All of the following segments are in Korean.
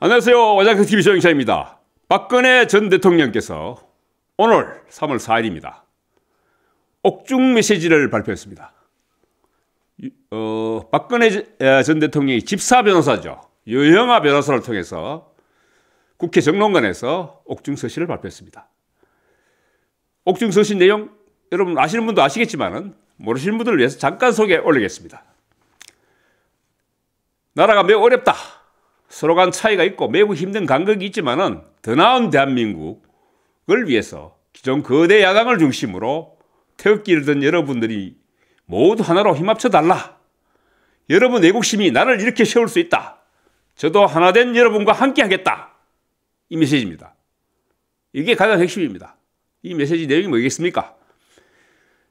안녕하세요. 와장창 TV 조영찬입니다. 박근혜 전 대통령께서 오늘 3월 4일입니다. 옥중 메시지를 발표했습니다. 박근혜 전 대통령이 집사 변호사죠. 유영하 변호사를 통해서 국회 정론관에서 옥중 서신을 발표했습니다. 옥중 서신 내용 여러분 아시는 분도 아시겠지만 모르시는 분들을 위해서 잠깐 소개 올리겠습니다. 나라가 매우 어렵다. 서로 간 차이가 있고 매우 힘든 간극이 있지만은 더 나은 대한민국을 위해서 기존 거대 야당을 중심으로 태극기를 든 여러분들이 모두 하나로 힘합쳐 달라. 여러분 애국심이 나를 이렇게 세울 수 있다. 저도 하나된 여러분과 함께 하겠다. 이 메시지입니다. 이게 가장 핵심입니다. 이 메시지 내용이 뭐겠습니까?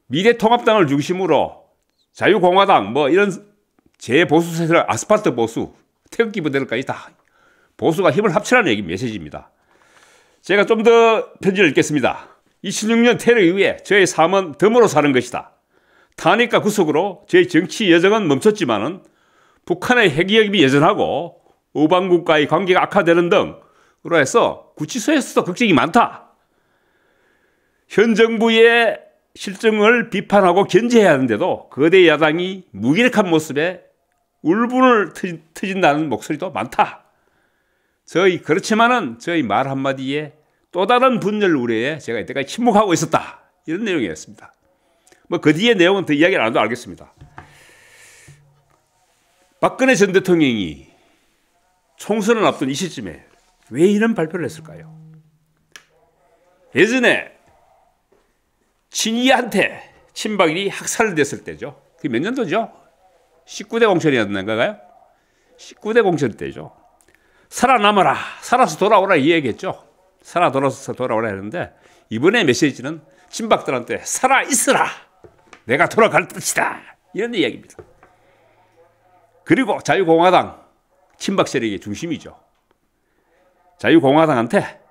미래통합당을 중심으로 자유공화당 이런 재보수 세력 아스팔트 보수 태극기 부대들까지 다 보수가 힘을 합치라는 얘기 메시지입니다. 제가 좀 더 편지를 읽겠습니다. 2016년 테러 이후에 저의 삶은 덤으로 사는 것이다. 탄핵과 구속으로 저의 정치 여정은 멈췄지만은 북한의 핵위협이 여전하고 우방국과의 관계가 악화되는 등으로 해서 구치소에서도 걱정이 많다. 현 정부의 실정을 비판하고 견제해야 하는데도 거대 야당이 무기력한 모습에 울분을 터진다는 목소리도 많다. 그렇지만은 저희 말 한마디에 또 다른 분열 우려에 제가 이때까지 침묵하고 있었다. 이런 내용이었습니다. 그 뒤에 내용은 더 이야기를 안 해도 알겠습니다. 박근혜 전 대통령이 총선을 앞둔 이 시점에 왜 이런 발표를 했을까요? 예전에 친이한테 친박이 학살됐을 때죠. 그게 몇 년도죠? 19대 공천이었는가요? 19대 공천 때죠. 살아남아라. 살아서 돌아오라 이 얘기했죠. 살아서 돌아오라 했는데 이번에 메시지는 친박들한테 살아있으라. 내가 돌아갈 것이다. 이런 이야기입니다. 그리고 자유공화당 친박 세력의 중심이죠. 자유공화당한테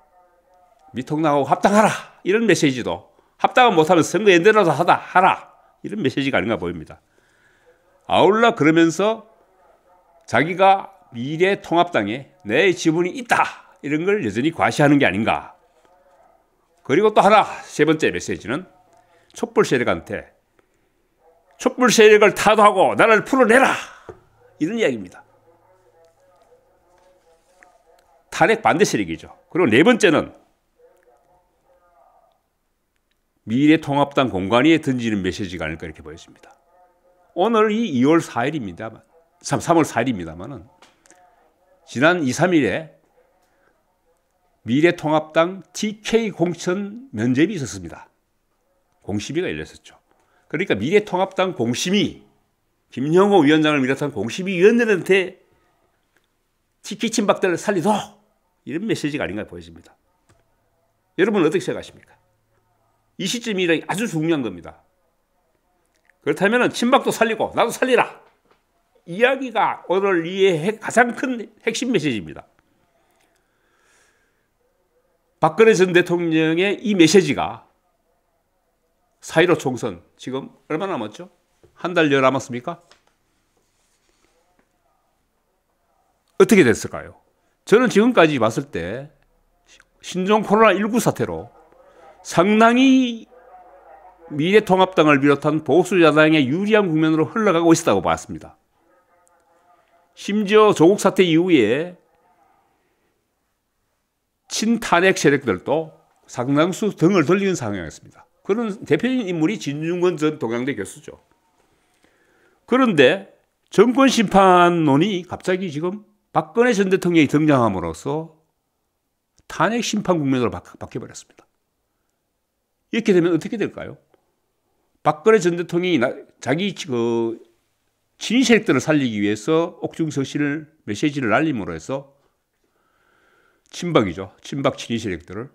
미통당하고 합당하라. 이런 메시지도 합당은 못하면 선거연대라도 하라. 이런 메시지가 아닌가 보입니다. 아울러 그러면서 자기가 미래통합당에 내 지분이 있다. 이런 걸 여전히 과시하는 게 아닌가. 그리고 또 하나 세 번째 메시지는 촛불 세력한테 촛불 세력을 타도하고 나를 풀어내라. 이런 이야기입니다. 탄핵 반대 세력이죠. 그리고 네 번째는 미래통합당 공관위에 던지는 메시지가 아닐까 이렇게 보였습니다. 오늘이 2월 4일입니다. 3월 4일입니다만은 지난 2, 3일에 미래통합당 TK 공천 면접이 있었습니다. 공심위가 열렸었죠. 그러니까 미래통합당 공심위, 김영호 위원장을 비롯한 공심위 위원들한테 TK 친박들을 살리도 이런 메시지가 아닌가 보여집니다. 여러분은 어떻게 생각하십니까? 이 시점이 아주 중요한 겁니다. 그렇다면 친박도 살리고 나도 살리라. 이야기가 오늘 이 가장 큰 핵심 메시지입니다. 박근혜 전 대통령의 이 메시지가 4.15 총선 지금 얼마나 남았죠? 한 달여 남았습니까? 어떻게 됐을까요? 저는 지금까지 봤을 때 신종 코로나19 사태로 상당히 미래통합당을 비롯한 보수야당의 유리한 국면으로 흘러가고 있다고 봤습니다. 심지어 조국 사태 이후에 친탄핵 세력들도 상당수 등을 돌리는 상황이었습니다. 그런 대표적인 인물이 진중권 전 동양대 교수죠. 그런데 정권 심판론이 갑자기 지금 박근혜 전 대통령이 등장함으로써 탄핵 심판 국면으로 바뀌어버렸습니다. 이렇게 되면 어떻게 될까요? 박근혜 전 대통령이 자기 친위 세력들을 살리기 위해서 옥중 서신을 메시지를 날림으로 해서 친박이죠. 친박 친위 세력들을.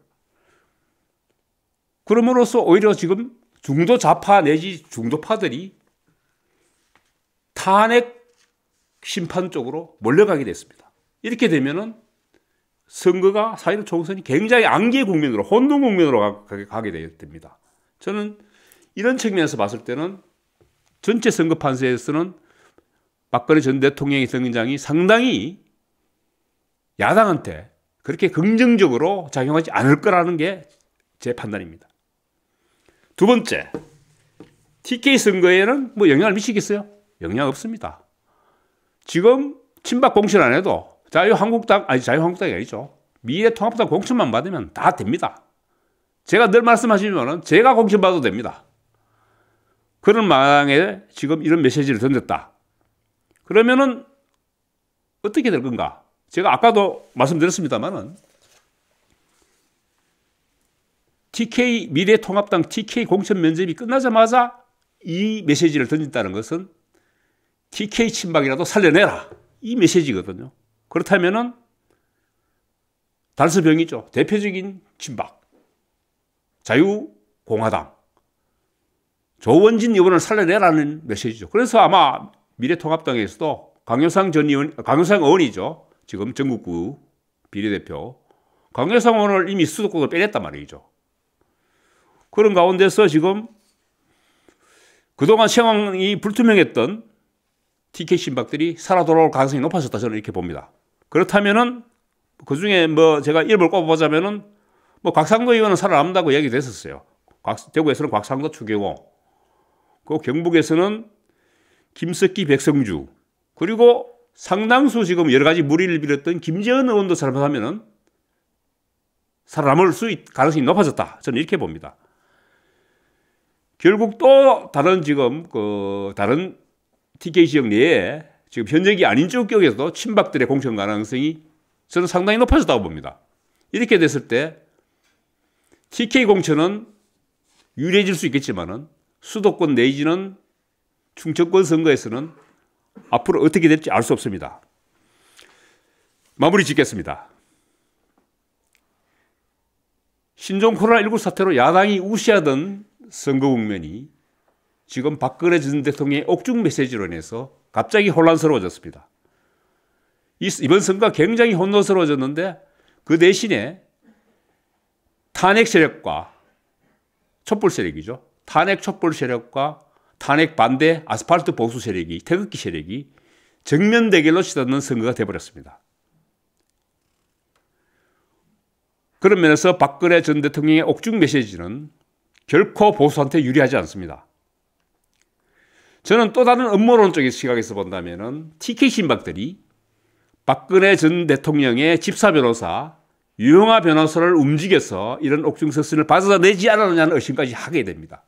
그럼으로써 오히려 지금 중도 좌파 내지 중도파들이 탄핵 심판 쪽으로 몰려가게 됐습니다. 이렇게 되면은 선거가 4.15 총선이 굉장히 안개 국면으로 혼돈 국면으로 가게 됩니다. 저는 이런 측면에서 봤을 때는 전체 선거 판세에서는 박근혜 전 대통령의 등장이 상당히 야당한테 그렇게 긍정적으로 작용하지 않을 거라는 게 제 판단입니다. 두 번째, TK 선거에는 뭐 영향을 미치겠어요? 영향 없습니다. 지금 친박 공천 안 해도 자유한국당이 아니죠. 미래통합당 공천만 받으면 다 됩니다. 제가 늘 말씀하시면은 제가 공천 받아도 됩니다. 그런 마당에 지금 이런 메시지를 던졌다. 그러면은 어떻게 될 건가? 제가 아까도 말씀드렸습니다만은 미래통합당 TK 공천 면접이 끝나자마자 이 메시지를 던진다는 것은 TK 친박이라도 살려내라. 이 메시지거든요. 그렇다면은 달서병이죠. 대표적인 친박. 자유공화당. 조원진 의원을 살려내라는 메시지죠. 그래서 아마 미래통합당에서도 강효상 의원이죠. 지금 전국구 비례대표. 강효상 의원을 이미 수도권으로 빼냈단 말이죠. 그런 가운데서 지금 그동안 상황이 불투명했던 TK 신박들이 살아 돌아올 가능성이 높아졌다. 저는 이렇게 봅니다. 그렇다면은 그 중에 뭐 제가 이름을 꼽아보자면은 뭐 곽상도 의원은 살아남는다고 이야기 됐었어요. 대구에서는 곽상도 추경호, 그 경북에서는 김석기, 백성주, 그리고 상당수 지금 여러 가지 무리를 빌었던 김재원 의원도 살아남으면은 살아남을 가능성이 높아졌다. 저는 이렇게 봅니다. 결국 또 다른 다른 TK 지역 내에 지금 현역이 아닌 쪽에서도 친박들의 공천 가능성이 저는 상당히 높아졌다고 봅니다. 이렇게 됐을 때 TK 공천은 유리해질 수 있겠지만은 수도권 내지는 충청권 선거에서는 앞으로 어떻게 될지 알 수 없습니다. 마무리 짓겠습니다. 신종 코로나19 사태로 야당이 우시하던 선거 국면이 지금 박근혜 전 대통령의 옥중 메시지로 인해서 갑자기 혼란스러워졌습니다. 이번 선거가 굉장히 혼란스러워졌는데 그 대신에 탄핵 세력과 촛불 세력이죠. 탄핵 촛불 세력과 탄핵 반대 아스팔트 보수 세력이, 태극기 세력이 정면 대결로 치닫는 선거가 되어버렸습니다. 그런 면에서 박근혜 전 대통령의 옥중 메시지는 결코 보수한테 유리하지 않습니다. 저는 또 다른 음모론적인 시각에서 본다면은 TK 신박들이 박근혜 전 대통령의 집사 변호사, 유영하 변호사를 움직여서 이런 옥중 서신을 받아내지 않았느냐는 의심까지 하게 됩니다.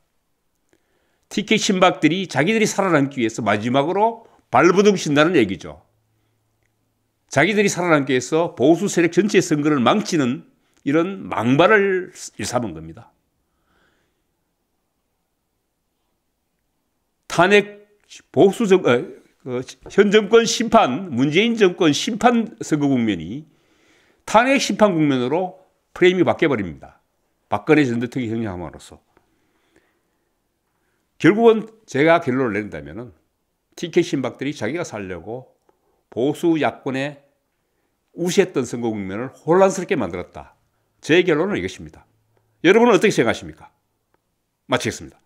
TK 신박들이 자기들이 살아남기 위해서 마지막으로 발버둥 친다는 얘기죠. 자기들이 살아남기 위해서 보수 세력 전체의 선거를 망치는 이런 망발을 일삼은 겁니다. 탄핵 현 정권 심판, 문재인 정권 심판 선거 국면이 탄핵 심판 국면으로 프레임이 바뀌어버립니다. 박근혜 전 대통령이 형량함으로써. 결국은 제가 결론을 낸다면은 TK 신박들이 자기가 살려고 보수 야권에 우시했던 선거 국면을 혼란스럽게 만들었다. 제 결론은 이것입니다. 여러분은 어떻게 생각하십니까? 마치겠습니다.